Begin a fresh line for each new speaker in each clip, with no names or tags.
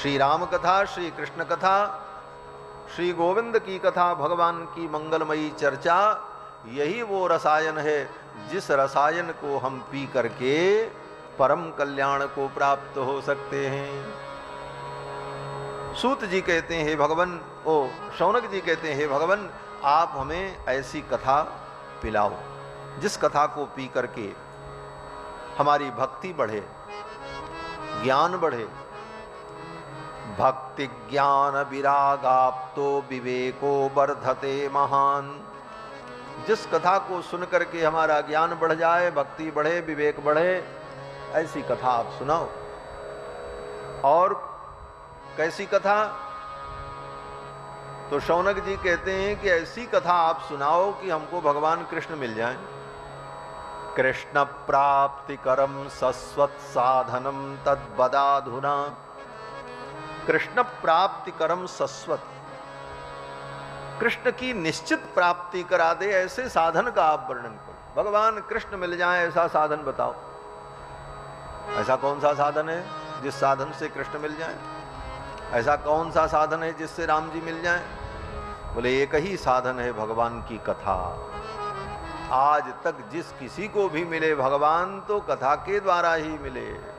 श्री राम कथा, श्री कृष्ण कथा, श्री गोविंद की कथा, भगवान की मंगलमयी चर्चा, यही वो रसायन है जिस रसायन को हम पी करके परम कल्याण को प्राप्त हो सकते हैं। सूत जी कहते हैं, हे भगवान, शौनक जी कहते हैं, हे भगवान, आप हमें ऐसी कथा पिलाओ जिस कथा को पी करके हमारी भक्ति बढ़े, ज्ञान बढ़े। भक्ति ज्ञान विरागाप्तो विवेको वर्धते महान। जिस कथा को सुन करके हमारा ज्ञान बढ़ जाए, भक्ति बढ़े, विवेक बढ़े, ऐसी कथा आप सुनाओ। और कैसी कथा? तो शौनक जी कहते हैं कि ऐसी कथा आप सुनाओ कि हमको भगवान कृष्ण मिल जाएं। कृष्ण प्राप्ति करम सस्वत साधनम तद्वदाधुना। कृष्ण प्राप्ति करम सस्वत, कृष्ण की निश्चित प्राप्ति करा दे ऐसे साधन का आप वर्णन करो। भगवान कृष्ण मिल जाए ऐसा साधन बताओ। ऐसा कौन सा साधन है जिस साधन से कृष्ण मिल जाए? ऐसा कौन सा साधन है जिससे राम जी मिल जाएं? बोले एक ही साधन है, भगवान की कथा। आज तक जिस किसी को भी मिले भगवान तो कथा के द्वारा ही मिले।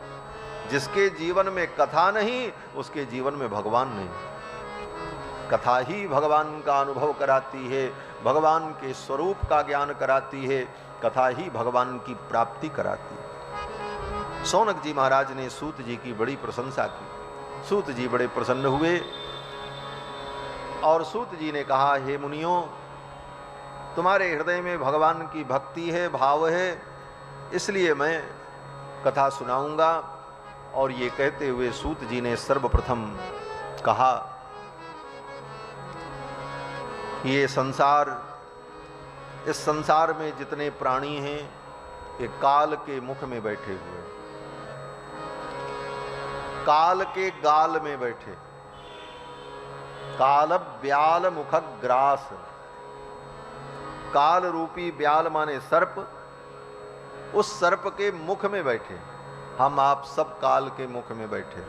जिसके जीवन में कथा नहीं उसके जीवन में भगवान नहीं। कथा ही भगवान का अनुभव कराती है, भगवान के स्वरूप का ज्ञान कराती है, कथा ही भगवान की प्राप्ति कराती है। शौनक जी महाराज ने सूत जी की बड़ी प्रशंसा की। सूत जी बड़े प्रसन्न हुए और सूत जी ने कहा, हे मुनियों, तुम्हारे हृदय में भगवान की भक्ति है, भाव है, इसलिए मैं कथा सुनाऊंगा। और ये कहते हुए सूत जी ने सर्वप्रथम कहा, ये संसार, इस संसार में जितने प्राणी हैं ये काल के मुख में बैठे हुए, काल के गाल में बैठे। काल ब्याल मुख ग्रास। काल रूपी ब्याल माने सर्प, उस सर्प के मुख में बैठे। हम आप सब काल के मुख में बैठे।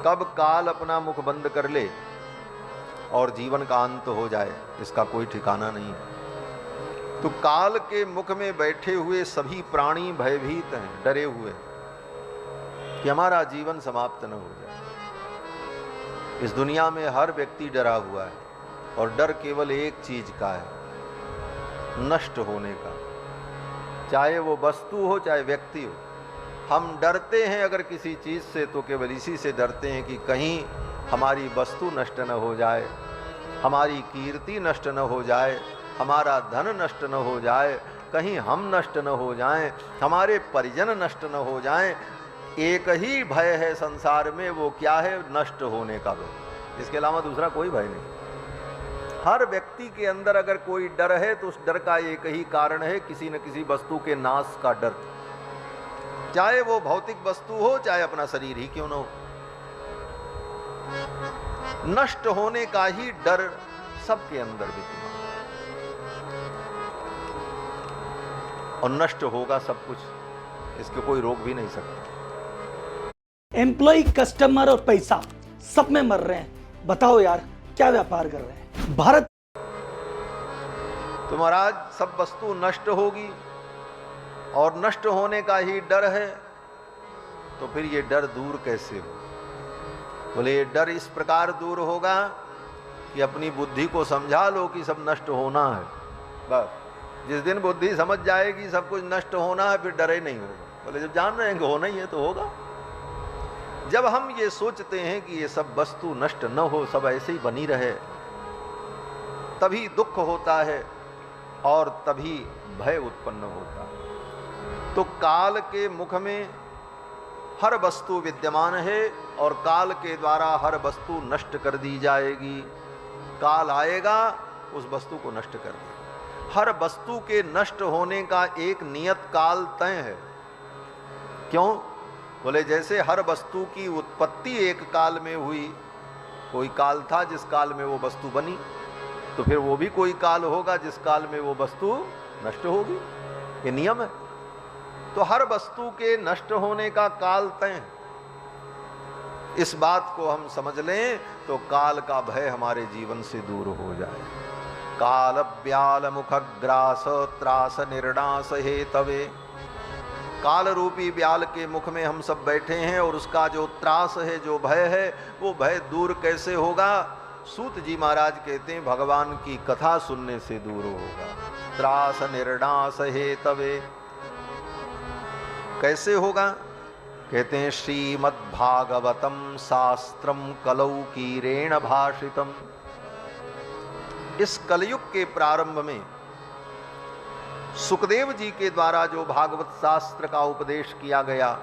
कब काल अपना मुख बंद कर ले और जीवन का अंत हो जाए इसका कोई ठिकाना नहीं। तो काल के मुख में बैठे हुए सभी प्राणी भयभीत हैं, डरे हुए कि हमारा जीवन समाप्त न हो जाए। इस दुनिया में हर व्यक्ति डरा हुआ है और डर केवल एक चीज का है, नष्ट होने का। चाहे वो वस्तु हो चाहे व्यक्ति हो। हम डरते हैं अगर किसी चीज से तो केवल इसी से डरते हैं कि कहीं हमारी वस्तु नष्ट न हो जाए, हमारी कीर्ति नष्ट न हो जाए, हमारा धन नष्ट न हो जाए, कहीं हम नष्ट न हो जाएं, हमारे परिजन नष्ट न हो जाएं। एक ही भय है संसार में, वो क्या है? नष्ट होने का भय। इसके अलावा दूसरा कोई भय नहीं। हर व्यक्ति के अंदर अगर कोई डर है तो उस डर का एक ही कारण है, किसी न किसी वस्तु के नाश का डर। चाहे वो भौतिक वस्तु हो चाहे अपना शरीर ही क्यों न हो, नष्ट होने का ही डर सबके अंदर विद्यमान। और नष्ट होगा सब कुछ, इसके कोई रोक भी नहीं सकता।
एम्प्लॉय, कस्टमर और पैसा सब में मर रहे हैं। बताओ यार, क्या व्यापार कर रहे हैं भारत?
तो महाराज सब वस्तु नष्ट होगी और नष्ट होने का ही डर है, तो फिर ये डर दूर कैसे हो? बोले ये डर इस प्रकार दूर होगा कि अपनी बुद्धि को समझा लो कि सब नष्ट होना है। बस जिस दिन बुद्धि समझ जाएगी सब कुछ नष्ट होना है, फिर डर ही नहीं होगा। बोले जब जान रहे हैं कि होना ही है तो होगा। जब हम ये सोचते हैं कि ये सब वस्तु नष्ट न हो, सब ऐसे ही बनी रहे, तभी दुख होता है और तभी भय उत्पन्न होता है। तो काल के मुख में हर वस्तु विद्यमान है और काल के द्वारा हर वस्तु नष्ट कर दी जाएगी। काल आएगा उस वस्तु को नष्ट कर देगा। हर वस्तु के नष्ट होने का एक नियत काल तय है। क्यों? बोले जैसे हर वस्तु की उत्पत्ति एक काल में हुई, कोई काल था जिस काल में वो वस्तु बनी, तो फिर वो भी कोई काल होगा जिस काल में वो वस्तु नष्ट होगी। ये नियम है। तो हर वस्तु के नष्ट होने का काल तय है। इस बात को हम समझ लें तो काल का भय हमारे जीवन से दूर हो जाए। काल ब्याल मुख ग्रास त्रास निर्णास हे तवे। काल रूपी ब्याल के मुख में हम सब बैठे हैं और उसका जो त्रास है, जो भय है, वो भय दूर कैसे होगा? सूत जी महाराज कहते हैं भगवान की कथा सुनने से दूर होगा। त्रास निर्णास हे तवे। कैसे होगा? कहते हैं श्रीमद्भागवतम शास्त्रम कलौकीरेण भाषितम। इस कलयुग के प्रारंभ में सुखदेव जी के द्वारा जो भागवत शास्त्र का उपदेश किया गया,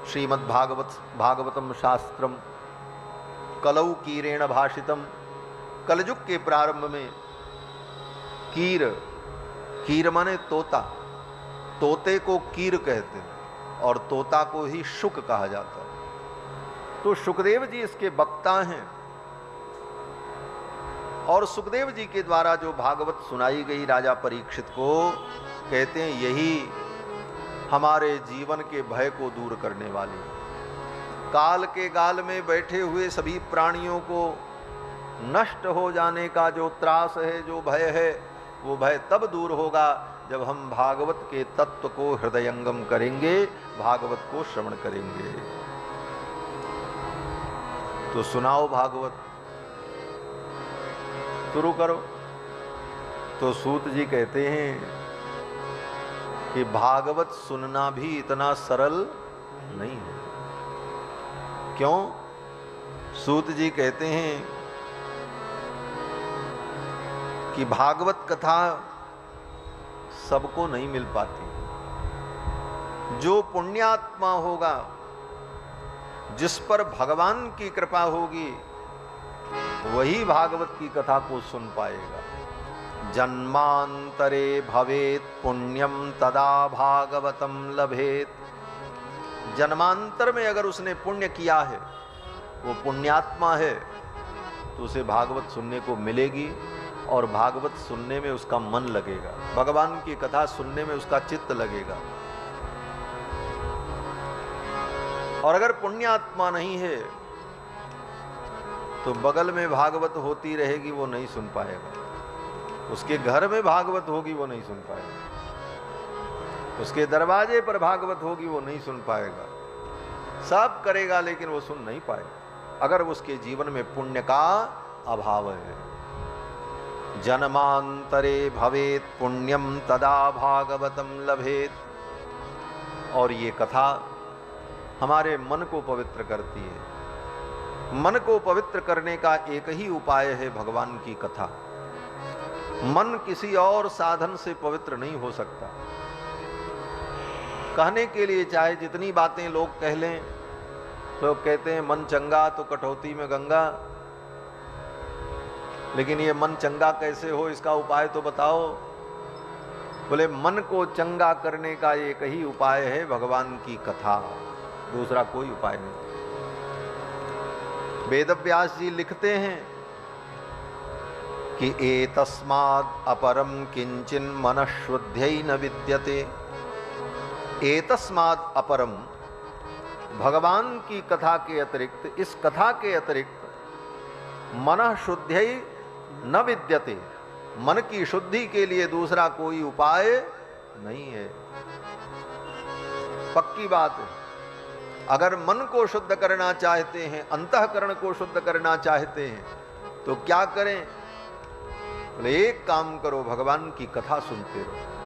श्रीमद्भागवतम शास्त्रम कलौकीरेण भाषितम। कलयुग के प्रारंभ में कीर माने तोता, तोते को कीर कहते हैं और तोता को ही शुक कहा जाता है। तो सुखदेव जी इसके वक्ता हैं और सुखदेव जी के द्वारा जो भागवत सुनाई गई राजा परीक्षित को, कहते हैं यही हमारे जीवन के भय को दूर करने वाली है। काल के गाल में बैठे हुए सभी प्राणियों को नष्ट हो जाने का जो त्रास है, जो भय है, वो भय तब दूर होगा जब हम भागवत के तत्व को हृदयंगम करेंगे, भागवत को श्रवण करेंगे। तो सुनाओ भागवत, शुरू करो। तो सूत जी कहते हैं कि भागवत सुनना भी इतना सरल नहीं है। क्यों? सूत जी कहते हैं कि भागवत कथा सबको नहीं मिल पाती। जो पुण्यात्मा होगा, जिस पर भगवान की कृपा होगी, वही भागवत की कथा को सुन पाएगा। जन्मांतरे भवेत पुण्यम तदा भागवतम लभेत। जन्मांतर में अगर उसने पुण्य किया है, वो पुण्यात्मा है, तो उसे भागवत सुनने को मिलेगी और भागवत सुनने में उसका मन लगेगा, भगवान की कथा सुनने में उसका चित्त लगेगा। और अगर पुण्यात्मा नहीं है तो बगल में भागवत होती रहेगी, वो नहीं सुन पाएगा। उसके घर में भागवत होगी, वो नहीं सुन पाएगा। उसके दरवाजे पर भागवत होगी, वो नहीं सुन पाएगा। सब करेगा लेकिन वो सुन नहीं पाएगा, अगर उसके जीवन में पुण्य का अभाव है। जन्मांतरे भवेत पुण्यम तदा भागवतम लभेत। और ये कथा हमारे मन को पवित्र करती है। मन को पवित्र करने का एक ही उपाय है, भगवान की कथा। मन किसी और साधन से पवित्र नहीं हो सकता। कहने के लिए चाहे जितनी बातें लोग कह लें, लोग कहते हैं मन चंगा तो कटौती में गंगा, लेकिन ये मन चंगा कैसे हो, इसका उपाय तो बताओ। बोले मन को चंगा करने का एक ही उपाय है, भगवान की कथा, दूसरा कोई उपाय नहीं। वेदव्यास जी लिखते हैं कि एतस्माद् अपरम किंचिन मनःशुद्ध्यै न विद्यते। एतस्माद् अपरम, भगवान की कथा के अतिरिक्त, इस कथा के अतिरिक्त मनःशुद्ध्यै न विद्यते, मन की शुद्धि के लिए दूसरा कोई उपाय नहीं है। पक्की बात है। अगर मन को शुद्ध करना चाहते हैं, अंतःकरण को शुद्ध करना चाहते हैं, तो क्या करें? एक काम करो, भगवान की कथा सुनते रहो।